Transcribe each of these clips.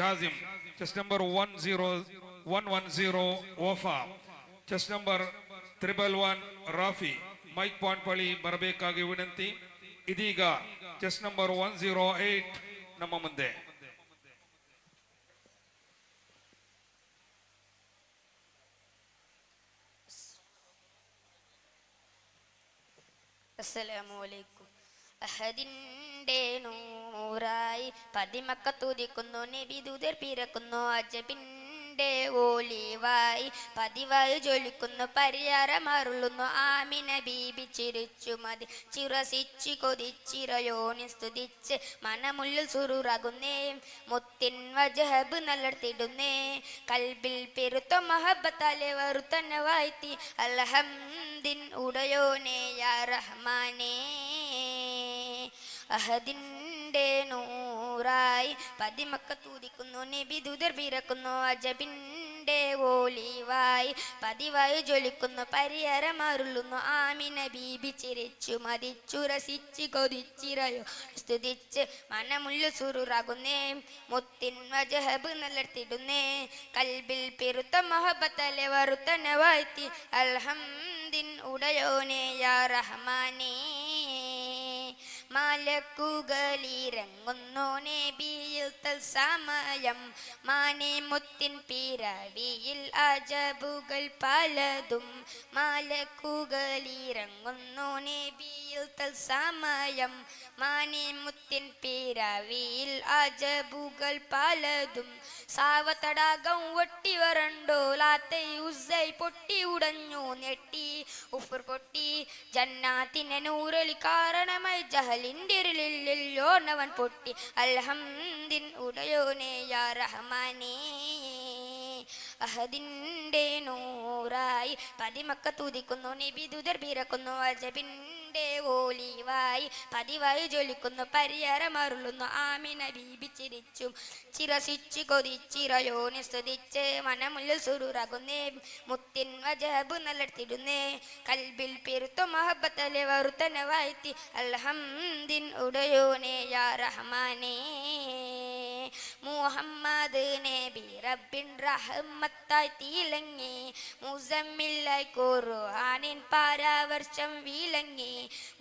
Jazim, chest number 10110 Wafa, chest number 111 Rafi, Mike Ponpali ಬರಬೇಕಾಗಿ ವಿನಂತಿ. ಇದೀಗ chess number 108 ನಮ್ಮ ಮುಂದೆ. അസ്സലാമു അലൈക്കും. അഹദിന്റെ നൂറായി പതിമക്ക തുതിക്കുന്നു, നബി ദൂതർ പിറക്കുന്നു, അജബിന്റെ ഓലിവായി പതിവായി ജ്വലിക്കുന്നു, പരിയാരമരുളുന്നു, ആമിന ബീബി ചിരിച്ചു മതി ചിറസിച്ച് കൊതിച്ചിറയോനി സ്തുതിച്ച് മനമുള്ളിൽ സുറുറാകുന്നേ, മുത്തിൻ വജഹബ് നല്ലർത്തിടുന്നേ, കൽബിൽ പെരുത്ത മഹബത്താലെ വറുത്തന്നെ വാഴ്ത്തി അൽഹംദിൻ ഉടയോനെ യാ റഹ്മാനേ. അഹദിന്റെ നൂറായി പതിമക്ക തൂതിക്കുന്നു, നബി ദൂതർ പിറക്കുന്നു, അജബിന്റെ ഓലിവായി പതിവായി ജ്വലിക്കുന്നു, പരിയാരമരുളുന്നു, ആമിന ബീബി ചിരിച്ചു മതിച്ചു രസിച്ച് കൊതിച്ചിറയോ സ്തുതിച്ച് മനമുള്ളിൽ സുറുറാകുന്നേ, മുത്തിൻ വജഹബ് നല്ലർത്തിടുന്നേ, കൽബിൽ പെരുത്ത മഹബത്തലെ വറുത്തന്നെ വാഴ്ത്തി അൽഹംദിൻ ഉടയോനെ യാ റഹ്മാനേ. മലക്കുകളിറങ്ങുന്നു നബിയിൽ തൽസമയം, മാനെ മുത്തിൻ പിറവിയിൽ അജബുകൾ പലതും, മലക്കുകളിറങ്ങുന്നു നബിയിൽ തൽസമയം, മാനെ മുത്തിൻ പിറവിയിൽ അജബുകൾ പലതും, സാവതടാകം ഒട്ടി വരണ്ടോലാത്തെ ഉസ്സൈ പൊട്ടി ഉടഞ്ഞു ഞെട്ടി, ഉഫർ പൊട്ടി ജന്നാത്തിനെ നൂറലി കാരണമായി ജഹലിൻ്റെ ഇരുളില്ലോനവൻ പൊട്ടി അൽഹംദിൻ ഉടയോനെ യാ റഹ്മാനേ. അഹദിന്റെ നൂറായി പതിമക്ക തുതിക്കുന്നു, നബി ദൂതർ പിറക്കുന്നു, അജബിന്റെ ഓലിവായി പതിവായി ജ്വലിക്കുന്നു, പരിയാരമരുളുന്നു, ആമിന ബീബി ചിരിച്ചും ചിരസിച്ച് കൊതിച്ചിറയോനെ സ്തുതിച്ച് മനമുള്ളിൽ സുറുറാകുന്നേ, മുത്തിൻ വജഹബ് നല്ലർത്തിടുന്നേ, കൽബിൽ പെരുത്ത മഹബത്തലെ വറുത്തന്നെ വാഴ്ത്തി അൽഹംദിൻ ഉടയോനെ യാ റഹ്മാനേ. മുഹമ്മദ് നബി റബ്ബിൻ റഹ്മത്തായി തിളങ്ങി, മുസമ്മിലായി ഖുർആനിൻ പരാവർഷം വിളങ്ങി,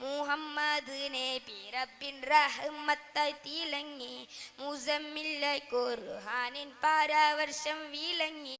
മുഹമ്മദ് നബി റബ്ബിൻ റഹ്മത്തായി തിളങ്ങി, മുസമ്മിലായി ഖുർആനിൻ പരാവർഷം വിളങ്ങി,